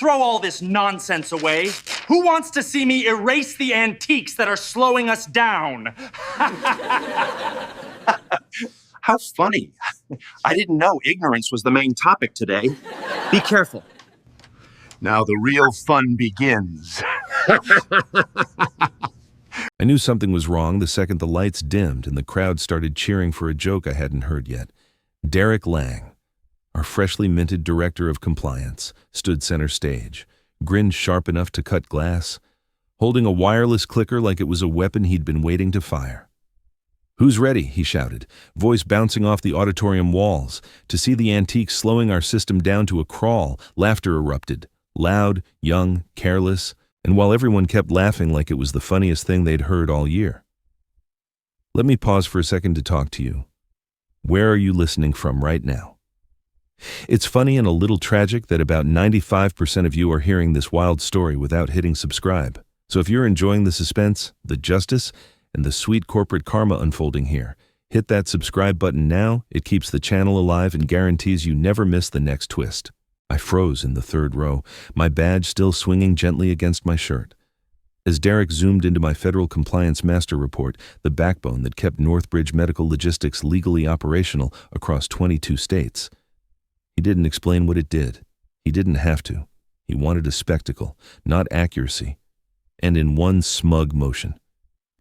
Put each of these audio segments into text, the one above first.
throw all this nonsense away. Who wants to see me erase the antiques that are slowing us down? How funny. I didn't know ignorance was the main topic today. Be careful. Now the real fun begins. I knew something was wrong the second the lights dimmed and the crowd started cheering for a joke I hadn't heard yet. Derek Lang, our freshly minted director of compliance, stood center stage, grinned sharp enough to cut glass, holding a wireless clicker like it was a weapon he'd been waiting to fire. "Who's ready?" he shouted, voice bouncing off the auditorium walls. To see the antiques slowing our system down to a crawl, laughter erupted, loud, young, careless, and while everyone kept laughing like it was the funniest thing they'd heard all year. Let me pause for a second to talk to you. Where are you listening from right now? It's funny and a little tragic that about 95% of you are hearing this wild story without hitting subscribe. So if you're enjoying the suspense, the justice, and the sweet corporate karma unfolding here, hit that subscribe button now. It keeps the channel alive and guarantees you never miss the next twist. I froze in the third row, my badge still swinging gently against my shirt. As Derek zoomed into my federal compliance master report, the backbone that kept Northbridge Medical Logistics legally operational across 22 states. He didn't explain what it did. He didn't have to. He wanted a spectacle, not accuracy. And in one smug motion,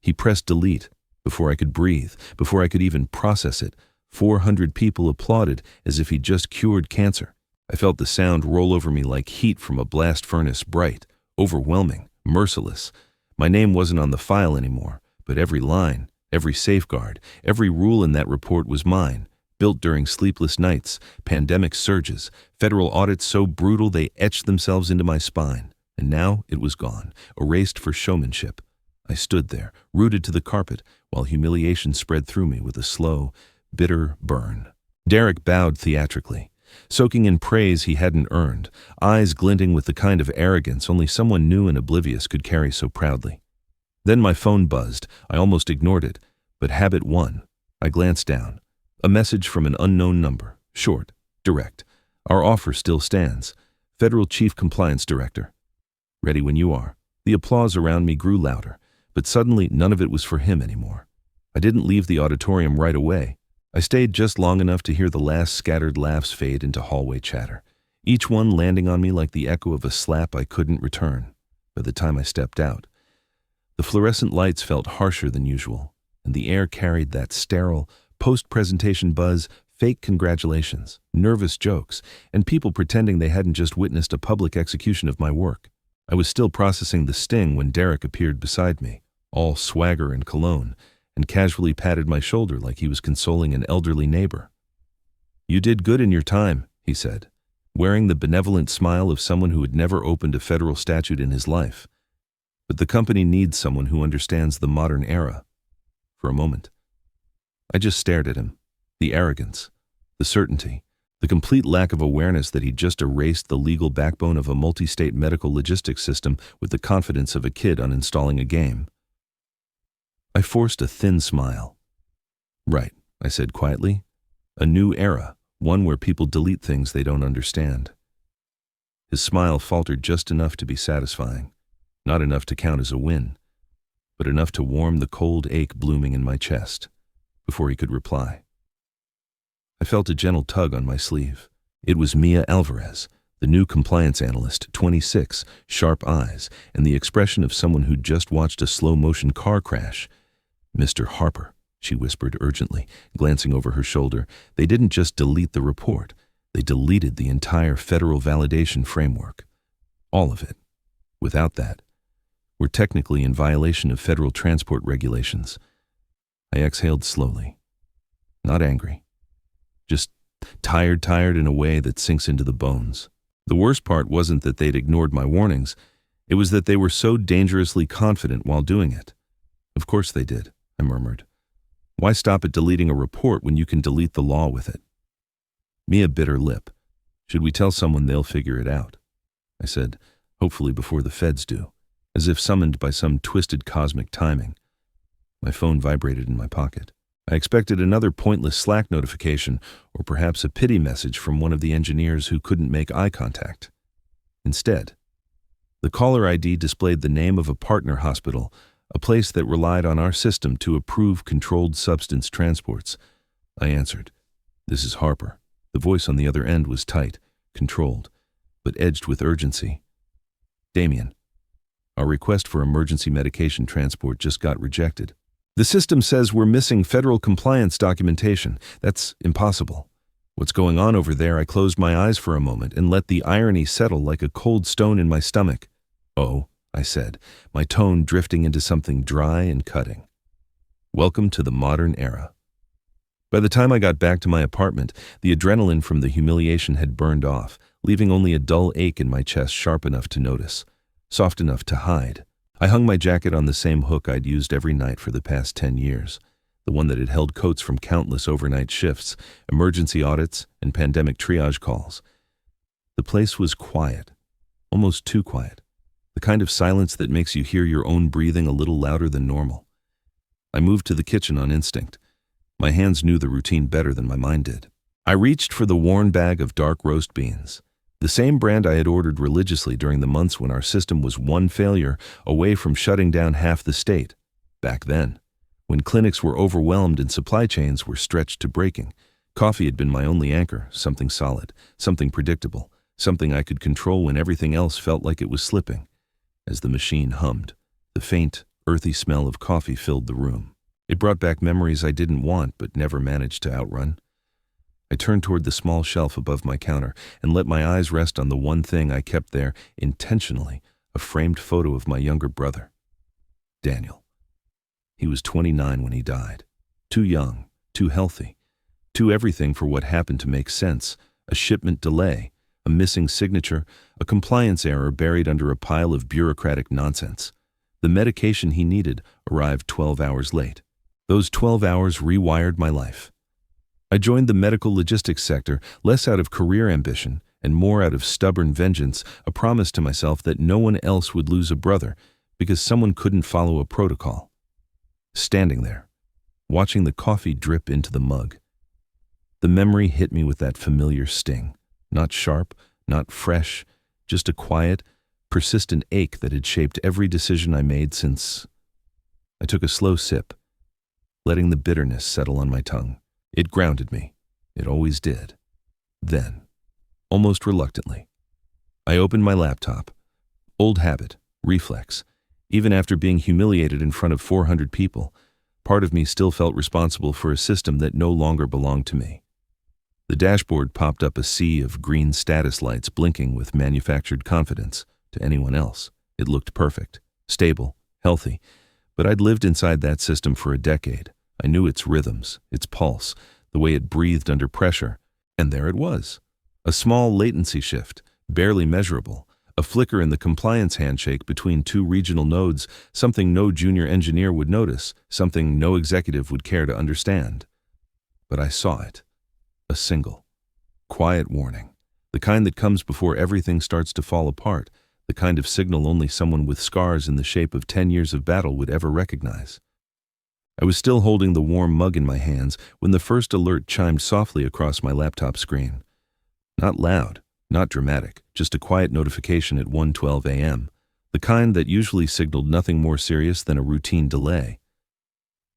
he pressed delete. Before I could breathe, before I could even process it, 400 people applauded as if he'd just cured cancer. I felt the sound roll over me like heat from a blast furnace, bright, overwhelming, merciless. My name wasn't on the file anymore, but every line, every safeguard, every rule in that report was mine, built during sleepless nights, pandemic surges, federal audits so brutal they etched themselves into my spine. And now it was gone, erased for showmanship. I stood there, rooted to the carpet, while humiliation spread through me with a slow, bitter burn. Derek bowed theatrically, soaking in praise he hadn't earned, eyes glinting with the kind of arrogance only someone new and oblivious could carry so proudly. Then my phone buzzed. I almost ignored it, but habit won. I glanced down. A message from an unknown number, short, direct. Our offer still stands. Federal Chief Compliance Director. Ready when you are. The applause around me grew louder, but suddenly none of it was for him anymore. I didn't leave the auditorium right away. I stayed just long enough to hear the last scattered laughs fade into hallway chatter, each one landing on me like the echo of a slap I couldn't return. By the time I stepped out, the fluorescent lights felt harsher than usual, and the air carried that sterile, post-presentation buzz, fake congratulations, nervous jokes, and people pretending they hadn't just witnessed a public execution of my work. I was still processing the sting when Derek appeared beside me, all swagger and cologne, and casually patted my shoulder like he was consoling an elderly neighbor. "You did good in your time," he said, wearing the benevolent smile of someone who had never opened a federal statute in his life. "But the company needs someone who understands the modern era." For a moment, I just stared at him. The arrogance, the certainty, the complete lack of awareness that he'd just erased the legal backbone of a multi-state medical logistics system with the confidence of a kid uninstalling a game. I forced a thin smile. "Right," I said quietly. "A new era, one where people delete things they don't understand." His smile faltered just enough to be satisfying, not enough to count as a win, but enough to warm the cold ache blooming in my chest. Before he could reply, I felt a gentle tug on my sleeve. It was Mia Alvarez, the new compliance analyst, 26, sharp eyes, and the expression of someone who'd just watched a slow-motion car crash. "Mr. Harper," she whispered urgently, glancing over her shoulder, "they didn't just delete the report. They deleted the entire federal validation framework. All of it. Without that, we're technically in violation of federal transport regulations." I exhaled slowly. Not angry. Just tired in a way that sinks into the bones. The worst part wasn't that they'd ignored my warnings. It was that they were so dangerously confident while doing it. "Of course they did," I murmured. "Why stop at deleting a report when you can delete the law with it?" Mia bit her lip. "Should we tell someone, they'll figure it out?" I said, hopefully before the feds do, as if summoned by some twisted cosmic timing. My phone vibrated in my pocket. I expected another pointless Slack notification, or perhaps a pity message from one of the engineers who couldn't make eye contact. Instead, the caller ID displayed the name of a partner hospital, a place that relied on our system to approve controlled substance transports. I answered. "This is Harper." The voice on the other end was tight, controlled, but edged with urgency. "Damien, our request for emergency medication transport just got rejected. The system says we're missing federal compliance documentation. That's impossible." "What's going on over there?" I closed my eyes for a moment and let the irony settle like a cold stone in my stomach. "Oh," I said, my tone drifting into something dry and cutting. "Welcome to the modern era." By the time I got back to my apartment, the adrenaline from the humiliation had burned off, leaving only a dull ache in my chest sharp enough to notice, soft enough to hide. I hung my jacket on the same hook I'd used every night for the past 10 years, the one that had held coats from countless overnight shifts, emergency audits, and pandemic triage calls. The place was quiet, almost too quiet, the kind of silence that makes you hear your own breathing a little louder than normal. I moved to the kitchen on instinct. My hands knew the routine better than my mind did. I reached for the worn bag of dark roast beans, the same brand I had ordered religiously during the months when our system was one failure away from shutting down half the state. Back then, when clinics were overwhelmed and supply chains were stretched to breaking, coffee had been my only anchor, something solid, something predictable, something I could control when everything else felt like it was slipping. As the machine hummed, the faint, earthy smell of coffee filled the room. It brought back memories I didn't want but never managed to outrun. I turned toward the small shelf above my counter and let my eyes rest on the one thing I kept there intentionally, a framed photo of my younger brother, Daniel. He was 29 when he died. Too young, too healthy, too everything for what happened to make sense. A shipment delay, a missing signature, a compliance error buried under a pile of bureaucratic nonsense. The medication he needed arrived 12 hours late. Those 12 hours rewired my life. I joined the medical logistics sector, less out of career ambition and more out of stubborn vengeance, a promise to myself that no one else would lose a brother because someone couldn't follow a protocol. Standing there, watching the coffee drip into the mug, the memory hit me with that familiar sting, not sharp, not fresh, just a quiet, persistent ache that had shaped every decision I made since. I took a slow sip, letting the bitterness settle on my tongue. It grounded me. It always did. Then, almost reluctantly, I opened my laptop. Old habit, reflex. Even after being humiliated in front of 400 people, part of me still felt responsible for a system that no longer belonged to me. The dashboard popped up a sea of green status lights blinking with manufactured confidence. To anyone else, it looked perfect, stable, healthy, but I'd lived inside that system for a decade. I knew its rhythms, its pulse, the way it breathed under pressure, and there it was. A small latency shift, barely measurable, a flicker in the compliance handshake between two regional nodes, something no junior engineer would notice, something no executive would care to understand. But I saw it. A single, quiet warning, the kind that comes before everything starts to fall apart, the kind of signal only someone with scars in the shape of 10 years of battle would ever recognize. I was still holding the warm mug in my hands when the first alert chimed softly across my laptop screen. Not loud, not dramatic, just a quiet notification at 1:12 a.m., the kind that usually signaled nothing more serious than a routine delay.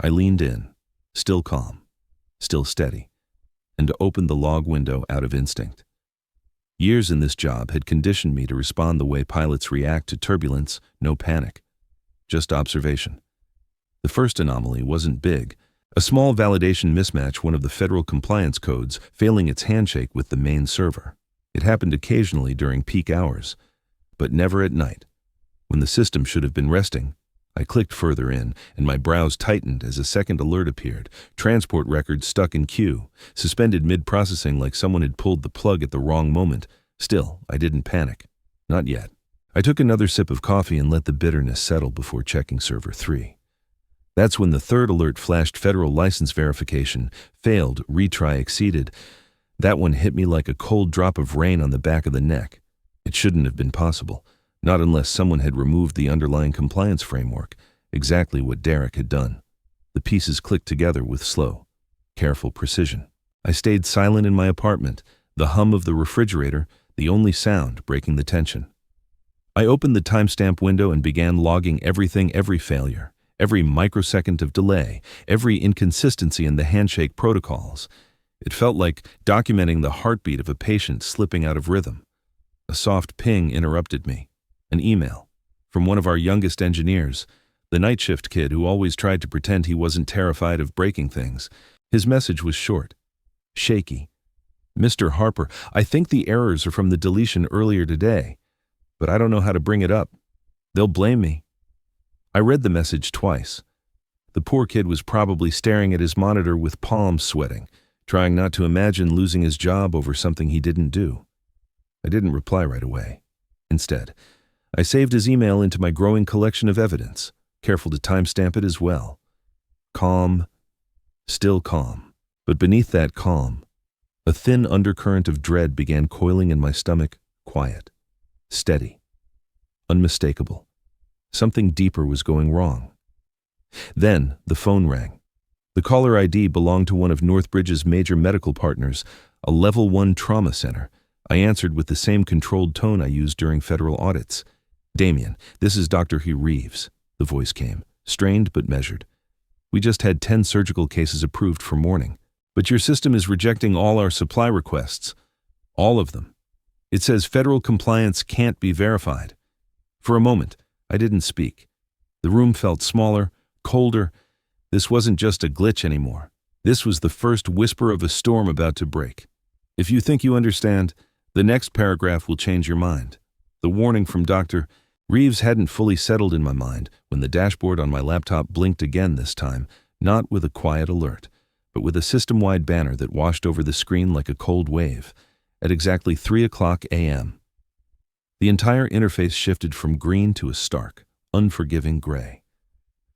I leaned in, still calm, still steady, and opened the log window out of instinct. Years in this job had conditioned me to respond the way pilots react to turbulence, no panic, just observation. The first anomaly wasn't big. A small validation mismatch, one of the federal compliance codes, failing its handshake with the main server. It happened occasionally during peak hours, but never at night. When the system should have been resting, I clicked further in, and my brows tightened as a second alert appeared. Transport records stuck in queue, suspended mid-processing like someone had pulled the plug at the wrong moment. Still, I didn't panic. Not yet. I took another sip of coffee and let the bitterness settle before checking server 3. That's when the third alert flashed: federal license verification, failed, retry exceeded. That one hit me like a cold drop of rain on the back of the neck. It shouldn't have been possible, not unless someone had removed the underlying compliance framework, exactly what Derek had done. The pieces clicked together with slow, careful precision. I stayed silent in my apartment, the hum of the refrigerator, the only sound breaking the tension. I opened the timestamp window and began logging everything, every failure, every microsecond of delay, every inconsistency in the handshake protocols. It felt like documenting the heartbeat of a patient slipping out of rhythm. A soft ping interrupted me. An email from one of our youngest engineers, the night shift kid who always tried to pretend he wasn't terrified of breaking things. His message was short, shaky. "Mr. Harper, I think the errors are from the deletion earlier today, but I don't know how to bring it up. They'll blame me." I read the message twice. The poor kid was probably staring at his monitor with palms sweating, trying not to imagine losing his job over something he didn't do. I didn't reply right away. Instead, I saved his email into my growing collection of evidence, careful to timestamp it as well. Calm, still calm. But beneath that calm, a thin undercurrent of dread began coiling in my stomach, quiet, steady, unmistakable. Something deeper was going wrong. Then the phone rang. The caller ID belonged to one of Northbridge's major medical partners, a Level 1 trauma center. I answered with the same controlled tone I used during federal audits. "Damien, this is Dr. Hugh Reeves," the voice came, strained but measured. "We just had 10 surgical cases approved for morning, but your system is rejecting all our supply requests. All of them. It says federal compliance can't be verified." For a moment, I didn't speak. The room felt smaller, colder. This wasn't just a glitch anymore. This was the first whisper of a storm about to break. "If you think you understand, the next paragraph will change your mind." The warning from Dr. Reeves hadn't fully settled in my mind when the dashboard on my laptop blinked again this time, not with a quiet alert, but with a system-wide banner that washed over the screen like a cold wave. At exactly 3:00 a.m., the entire interface shifted from green to a stark, unforgiving gray.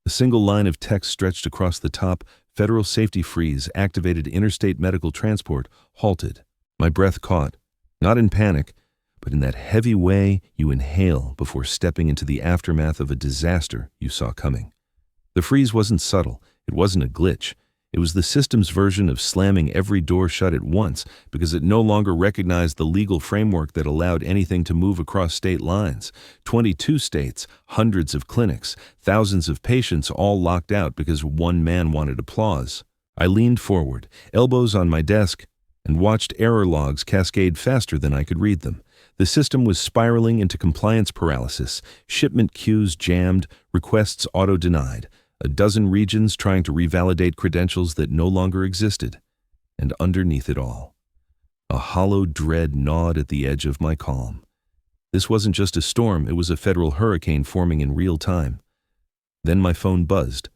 A single line of text stretched across the top. "Federal safety freeze activated. Interstate medical transport halted." My breath caught, not in panic, but in that heavy way you inhale before stepping into the aftermath of a disaster you saw coming. The freeze wasn't subtle. It wasn't a glitch. It was the system's version of slamming every door shut at once because it no longer recognized the legal framework that allowed anything to move across state lines. 22 states, hundreds of clinics, thousands of patients all locked out because one man wanted applause. I leaned forward, elbows on my desk, and watched error logs cascade faster than I could read them. The system was spiraling into compliance paralysis, shipment queues jammed, requests auto-denied. A dozen regions trying to revalidate credentials that no longer existed. And underneath it all, a hollow dread gnawed at the edge of my calm. This wasn't just a storm, it was a federal hurricane forming in real time. Then my phone buzzed.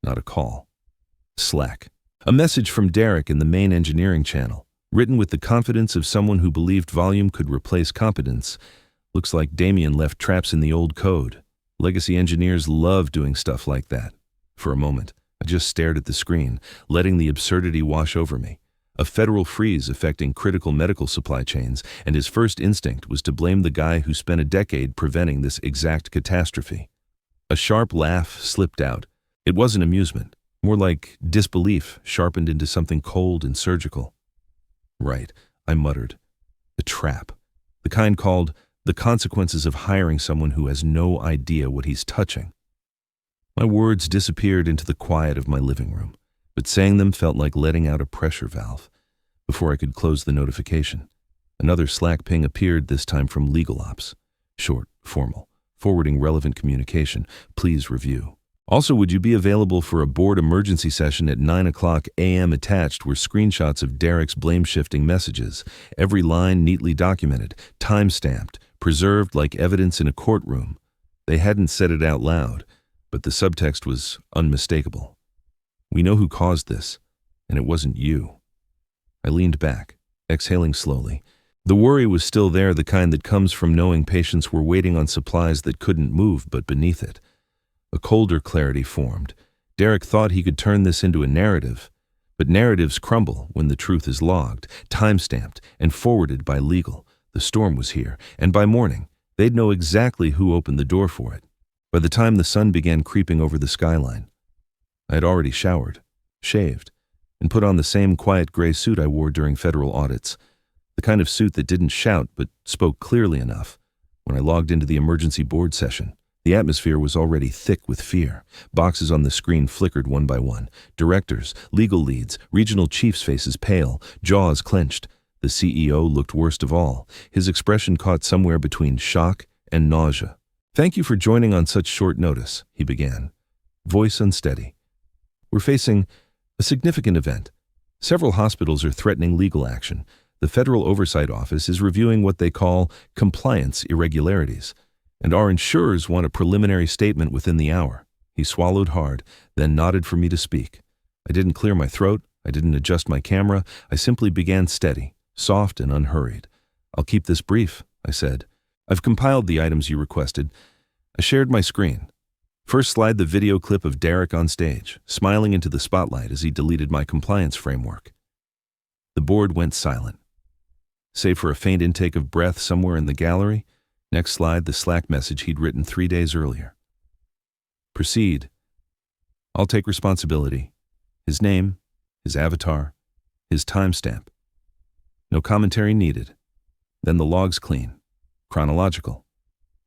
Not a call. Slack. A message from Derek in the main engineering channel, written with the confidence of someone who believed volume could replace competence. Looks like Damien left traps in the old code. Legacy engineers love doing stuff like that. For a moment, I just stared at the screen, letting the absurdity wash over me. A federal freeze affecting critical medical supply chains, and his first instinct was to blame the guy who spent a decade preventing this exact catastrophe. A sharp laugh slipped out. It wasn't amusement, more like disbelief sharpened into something cold and surgical. "Right," I muttered. "A trap. The kind called the consequences of hiring someone who has no idea what he's touching." My words disappeared into the quiet of my living room, but saying them felt like letting out a pressure valve. Before I could close the notification, another Slack ping appeared, this time from Legal Ops. Short, formal, forwarding relevant communication. "Please review. Also, would you be available for a board emergency session at 9:00 a.m. Attached were screenshots of Derek's blame-shifting messages, every line neatly documented, time-stamped, preserved like evidence in a courtroom. They hadn't said it out loud, but the subtext was unmistakable. "We know who caused this, and it wasn't you." I leaned back, exhaling slowly. The worry was still there, the kind that comes from knowing patients were waiting on supplies that couldn't move, but beneath it, a colder clarity formed. Derek thought he could turn this into a narrative, but narratives crumble when the truth is logged, time-stamped, and forwarded by legal. The storm was here, and by morning, they'd know exactly who opened the door for it. By the time the sun began creeping over the skyline, I had already showered, shaved, and put on the same quiet gray suit I wore during federal audits, the kind of suit that didn't shout but spoke clearly enough. When I logged into the emergency board session, the atmosphere was already thick with fear. Boxes on the screen flickered one by one. Directors, legal leads, regional chiefs' faces pale, jaws clenched. The CEO looked worst of all. His expression caught somewhere between shock and nausea. "Thank you for joining on such short notice," he began, voice unsteady. "We're facing a significant event. Several hospitals are threatening legal action. The Federal Oversight Office is reviewing what they call compliance irregularities, and our insurers want a preliminary statement within the hour." He swallowed hard, then nodded for me to speak. I didn't clear my throat. I didn't adjust my camera. I simply began steady, soft and unhurried. "I'll keep this brief," I said. "I've compiled the items you requested." I shared my screen. First slide the video clip of Derek on stage, smiling into the spotlight as he deleted my compliance framework. The board went silent. Save for a faint intake of breath somewhere in the gallery, next slide the Slack message he'd written 3 days earlier. "Proceed. I'll take responsibility." His name, his avatar, his timestamp. No commentary needed. Then the logs clean, chronological,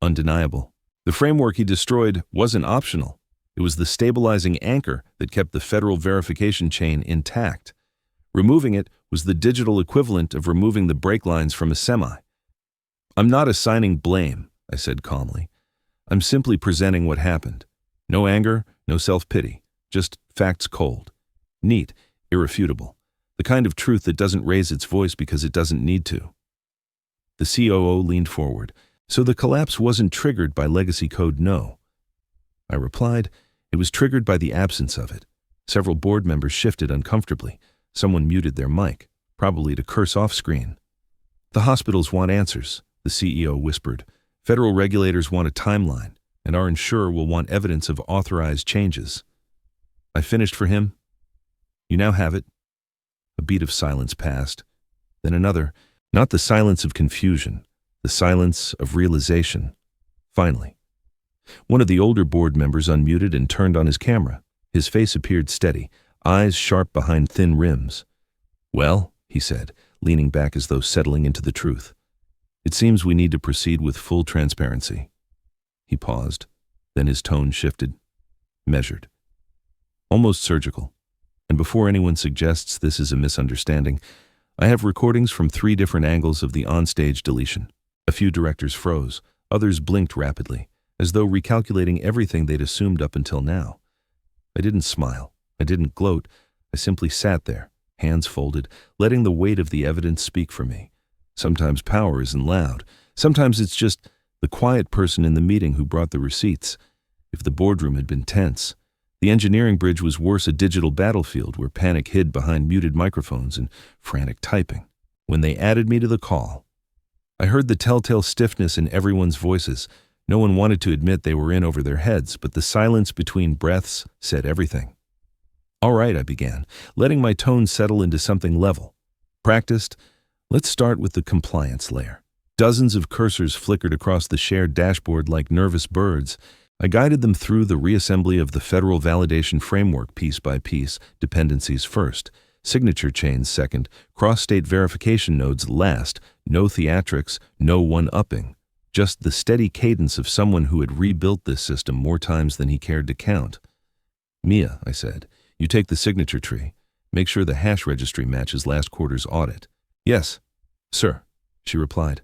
undeniable. The framework he destroyed wasn't optional. It was the stabilizing anchor that kept the federal verification chain intact. Removing it was the digital equivalent of removing the brake lines from a semi. "I'm not assigning blame," I said calmly. "I'm simply presenting what happened. No anger, no self-pity, just facts cold. Neat, irrefutable. The kind of truth that doesn't raise its voice because it doesn't need to." The COO leaned forward. "So the collapse wasn't triggered by legacy code, no?" I replied, "It was triggered by the absence of it." Several board members shifted uncomfortably. Someone muted their mic, probably to curse off screen. "The hospitals want answers," the CEO whispered. "Federal regulators want a timeline, and our insurer will want evidence of authorized changes." I finished for him. "You now have it." A beat of silence passed. Then another, not the silence of confusion, the silence of realization. Finally, one of the older board members unmuted and turned on his camera. His face appeared steady, eyes sharp behind thin rims. "Well," he said, leaning back as though settling into the truth, "it seems we need to proceed with full transparency." He paused, then his tone shifted, measured, almost surgical. "And before anyone suggests this is a misunderstanding, I have recordings from 3 different angles of the onstage deletion." A few directors froze, others blinked rapidly, as though recalculating everything they'd assumed up until now. I didn't smile. I didn't gloat. I simply sat there, hands folded, letting the weight of the evidence speak for me. Sometimes power isn't loud. Sometimes it's just the quiet person in the meeting who brought the receipts. If the boardroom had been tense, the engineering bridge was worse, a digital battlefield where panic hid behind muted microphones and frantic typing. When they added me to the call, I heard the telltale stiffness in everyone's voices. No one wanted to admit they were in over their heads, but the silence between breaths said everything. "All right," I began, letting my tone settle into something level. Practiced. "Let's start with the compliance layer." Dozens of cursors flickered across the shared dashboard like nervous birds. I guided them through the reassembly of the federal validation framework piece by piece, dependencies first, signature chains second, cross-state verification nodes last, no theatrics, no one-upping. Just the steady cadence of someone who had rebuilt this system more times than he cared to count. "Mia," I said, "you take the signature tree. Make sure the hash registry matches last quarter's audit." "Yes, sir," she replied,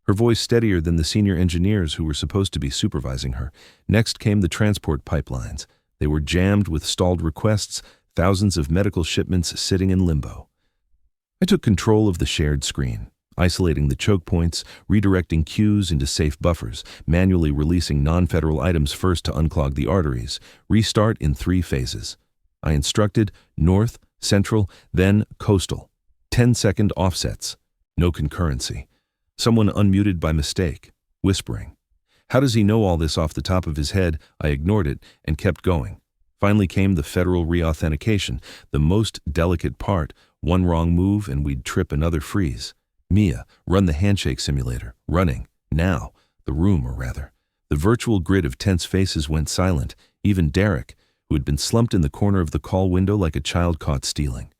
her voice steadier than the senior engineers who were supposed to be supervising her. Next came the transport pipelines. They were jammed with stalled requests, thousands of medical shipments sitting in limbo. I took control of the shared screen, isolating the choke points, redirecting queues into safe buffers, manually releasing non-federal items first to unclog the arteries, restart in 3 phases. I instructed north, central, then coastal. 10-second offsets. No concurrency. Someone unmuted by mistake, whispering. How does he know all this off the top of his head? I ignored it and kept going. Finally came the federal reauthentication, the most delicate part. One wrong move and we'd trip another freeze. "Mia, run the handshake simulator." Running. Now. The room, or rather. The virtual grid of tense faces went silent. Even Derek, who had been slumped in the corner of the call window like a child caught stealing,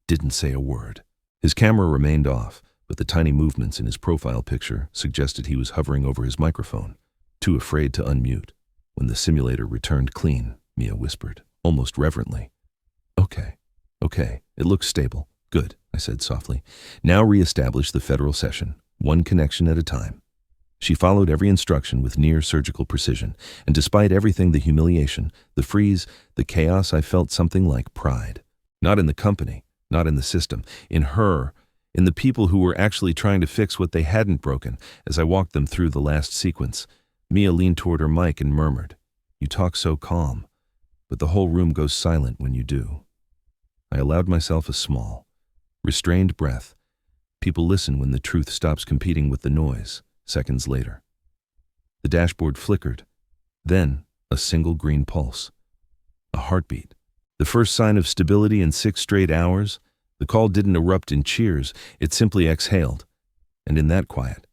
didn't say a word. His camera remained off, but the tiny movements in his profile picture suggested he was hovering over his microphone, too afraid to unmute. When the simulator returned clean, Mia whispered, almost reverently. Okay, it looks stable. Good, I said softly. Now re-establish the federal session, one connection at a time. She followed every instruction with near surgical precision, and despite everything, the humiliation, the freeze, the chaos, I felt something like pride. Not in the company, not in the system, in her, in the people who were actually trying to fix what they hadn't broken. As I walked them through the last sequence, Mia leaned toward her mic and murmured, "You talk so calm, but the whole room goes silent when you do." I allowed myself a small, restrained breath. People listen when the truth stops competing with the noise. Seconds later, the dashboard flickered. Then, a single green pulse. A heartbeat. The first sign of stability in 6 straight hours. The call didn't erupt in cheers. It simply exhaled. And in that quiet,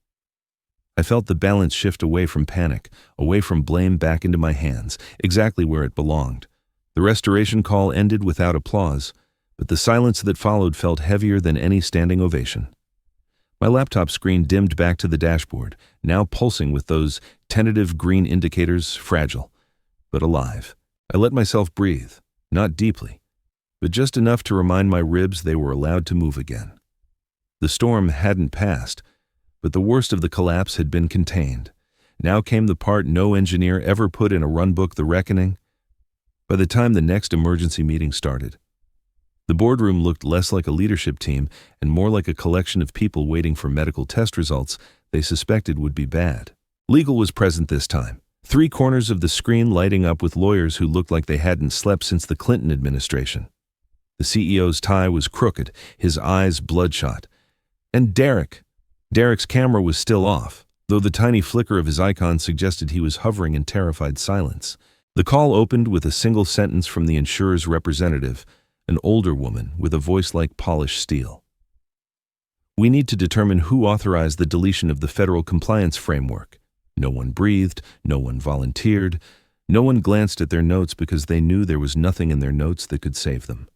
I felt the balance shift away from panic, away from blame, back into my hands, exactly where it belonged. The restoration call ended without applause, but the silence that followed felt heavier than any standing ovation. My laptop screen dimmed back to the dashboard, now pulsing with those tentative green indicators, fragile, but alive. I let myself breathe, not deeply, but just enough to remind my ribs they were allowed to move again. The storm hadn't passed, but the worst of the collapse had been contained. Now came the part no engineer ever put in a runbook, the reckoning. By the time the next emergency meeting started, the boardroom looked less like a leadership team and more like a collection of people waiting for medical test results they suspected would be bad. Legal was present this time, 3 corners of the screen lighting up with lawyers who looked like they hadn't slept since the Clinton administration. The CEO's tie was crooked, his eyes bloodshot. And Derek's camera was still off, though the tiny flicker of his icon suggested he was hovering in terrified silence. The call opened with a single sentence from the insurer's representative, an older woman with a voice like polished steel. "We need to determine who authorized the deletion of the federal compliance framework." No one breathed, no one volunteered, no one glanced at their notes because they knew there was nothing in their notes that could save them.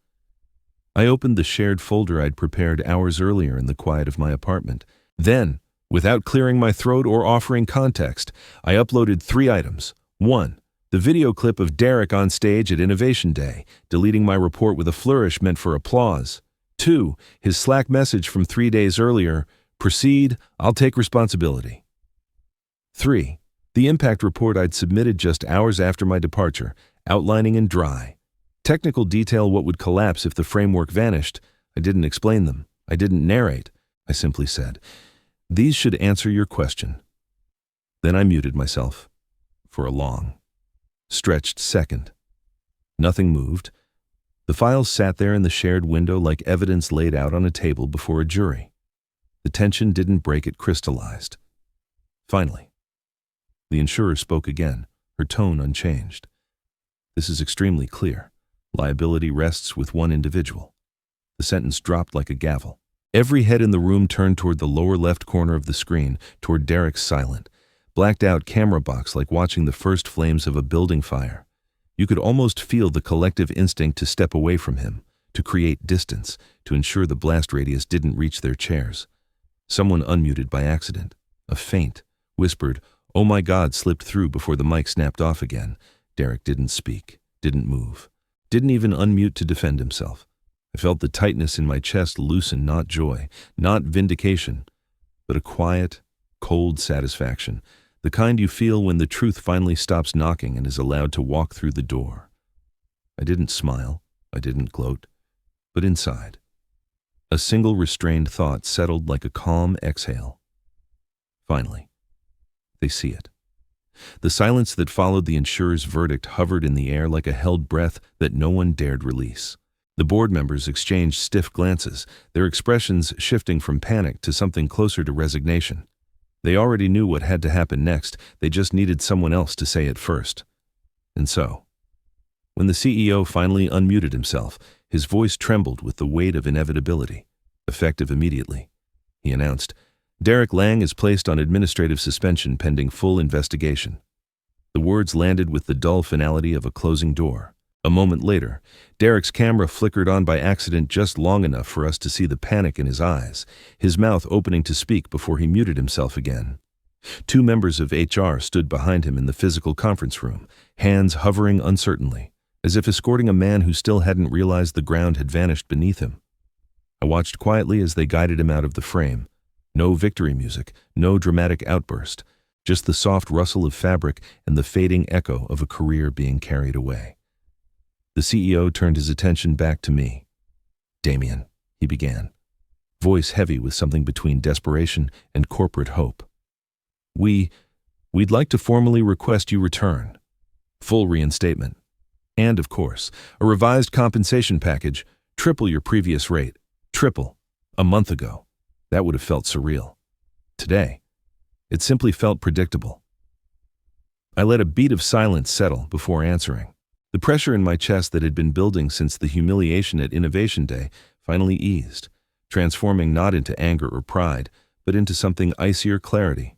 I opened the shared folder I'd prepared hours earlier in the quiet of my apartment. Then, without clearing my throat or offering context, I uploaded 3 items. 1. The video clip of Derek on stage at Innovation Day, deleting my report with a flourish meant for applause. 2. His Slack message from 3 days earlier, "Proceed, I'll take responsibility." 3. The impact report I'd submitted just hours after my departure, outlining in dry. Technical detail what would collapse if the framework vanished. I didn't explain them. I didn't narrate. I simply said, "These should answer your question." Then I muted myself for a long, stretched second. Nothing moved. The files sat there in the shared window like evidence laid out on a table before a jury. The tension didn't break, it crystallized. Finally, the insurer spoke again, her tone unchanged. "This is extremely clear. Liability rests with one individual." The sentence dropped like a gavel. Every head in the room turned toward the lower left corner of the screen, toward Derek's silent, blacked-out camera box like watching the first flames of a building fire. You could almost feel the collective instinct to step away from him, to create distance, to ensure the blast radius didn't reach their chairs. Someone unmuted by accident. A faint, whispered, "Oh my God," slipped through before the mic snapped off again. Derek didn't speak, didn't move, didn't even unmute to defend himself. I felt the tightness in my chest loosen, not joy, not vindication, but a quiet, cold satisfaction, the kind you feel when the truth finally stops knocking and is allowed to walk through the door. I didn't smile, I didn't gloat, but inside, a single restrained thought settled like a calm exhale. Finally, they see it. The silence that followed the insurer's verdict hovered in the air like a held breath that no one dared release. The board members exchanged stiff glances, their expressions shifting from panic to something closer to resignation. They already knew what had to happen next, they just needed someone else to say it first. And so, when the CEO finally unmuted himself, his voice trembled with the weight of inevitability. Effective immediately, he announced, "Derek Lang is placed on administrative suspension pending full investigation." The words landed with the dull finality of a closing door. A moment later, Derek's camera flickered on by accident just long enough for us to see the panic in his eyes, his mouth opening to speak before he muted himself again. Two members of HR stood behind him in the physical conference room, hands hovering uncertainly, as if escorting a man who still hadn't realized the ground had vanished beneath him. I watched quietly as they guided him out of the frame. No victory music, no dramatic outburst, just the soft rustle of fabric and the fading echo of a career being carried away. The CEO turned his attention back to me. "Damien," he began, voice heavy with something between desperation and corporate hope. We'd like to formally request you return. Full reinstatement. And, of course, a revised compensation package, triple your previous rate. Triple. A month ago. That would have felt surreal. Today, it simply felt predictable. I let a beat of silence settle before answering. The pressure in my chest that had been building since the humiliation at Innovation Day finally eased, transforming not into anger or pride, but into something icier clarity.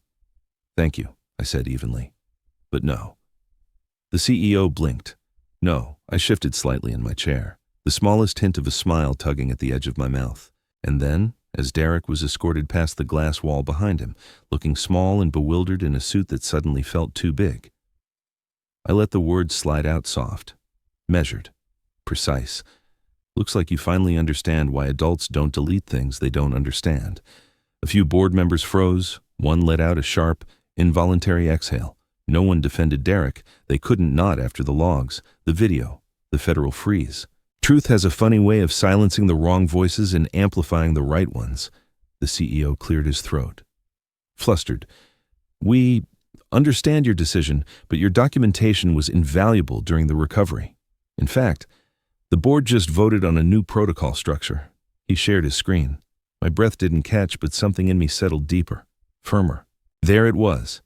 "Thank you," I said evenly. "But no." The CEO blinked. No, I shifted slightly in my chair, the smallest hint of a smile tugging at the edge of my mouth. And then, as Derek was escorted past the glass wall behind him, looking small and bewildered in a suit that suddenly felt too big, I let the words slide out soft, measured, precise. "Looks like you finally understand why adults don't delete things they don't understand." A few board members froze. One let out a sharp, involuntary exhale. No one defended Derek. They couldn't not after the logs, the video, the federal freeze. Truth has a funny way of silencing the wrong voices and amplifying the right ones. The CEO cleared his throat. Flustered. "We understand your decision, but your documentation was invaluable during the recovery. In fact, the board just voted on a new protocol structure." He shared his screen. My breath didn't catch, but something in me settled deeper, firmer. There it was.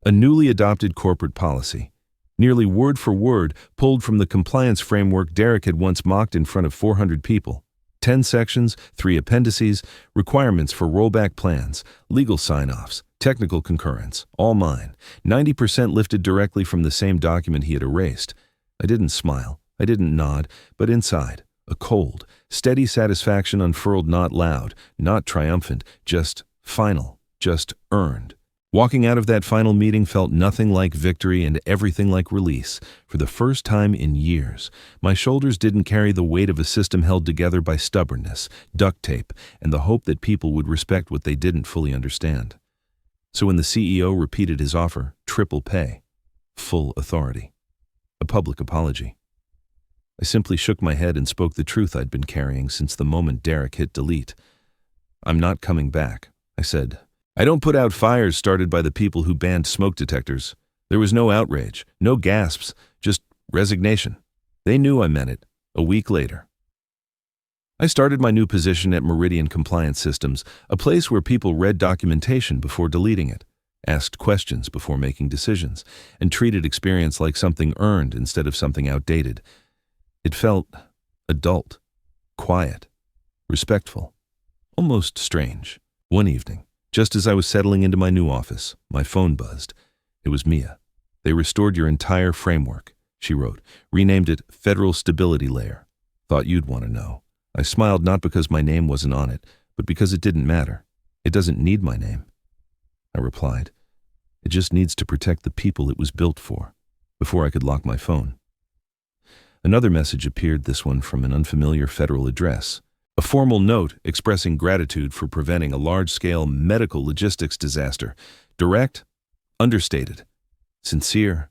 A newly adopted corporate policy, nearly word for word pulled from the compliance framework Derek had once mocked in front of 400 people. 10 sections, 3 appendices, requirements for rollback plans, legal sign-offs, technical concurrence, all mine. 90% lifted directly from the same document he had erased. I didn't smile, I didn't nod, but inside, a cold, steady satisfaction unfurled, not loud, not triumphant, just final, just earned. Walking out of that final meeting felt nothing like victory and everything like release. For the first time in years, my shoulders didn't carry the weight of a system held together by stubbornness, duct tape, and the hope that people would respect what they didn't fully understand. So when the CEO repeated his offer, triple pay, full authority, a public apology, I simply shook my head and spoke the truth I'd been carrying since the moment Derek hit delete. "I'm not coming back," I said. "I don't put out fires started by the people who banned smoke detectors. There was no outrage, no gasps, just resignation. They knew I meant it, a week later." I started my new position at Meridian Compliance Systems, a place where people read documentation before deleting it, asked questions before making decisions, and treated experience like something earned instead of something outdated. It felt adult, quiet, respectful, almost strange. One evening, just as I was settling into my new office, my phone buzzed. It was Mia. "They restored your entire framework," she wrote, "renamed it Federal Stability Layer. Thought you'd want to know." I smiled, not because my name wasn't on it, but because it didn't matter. "It doesn't need my name," I replied. "It just needs to protect the people it was built for," before I could lock my phone. Another message appeared, this one from an unfamiliar federal address. A formal note expressing gratitude for preventing a large-scale medical logistics disaster. Direct, understated, sincere.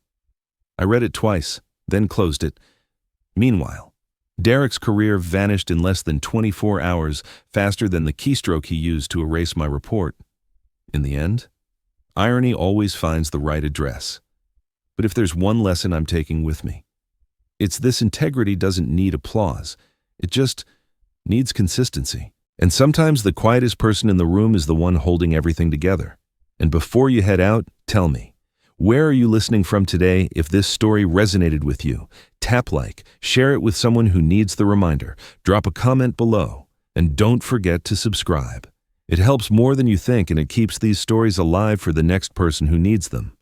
I read it twice, then closed it. Meanwhile, Derek's career vanished in less than 24 hours, faster than the keystroke he used to erase my report. In the end, irony always finds the right address. But if there's one lesson I'm taking with me, it's this: integrity doesn't need applause. It just needs consistency. And sometimes the quietest person in the room is the one holding everything together. And before you head out, tell me, where are you listening from today? If this story resonated with you, tap like, share it with someone who needs the reminder, drop a comment below, and don't forget to subscribe. It helps more than you think, and it keeps these stories alive for the next person who needs them.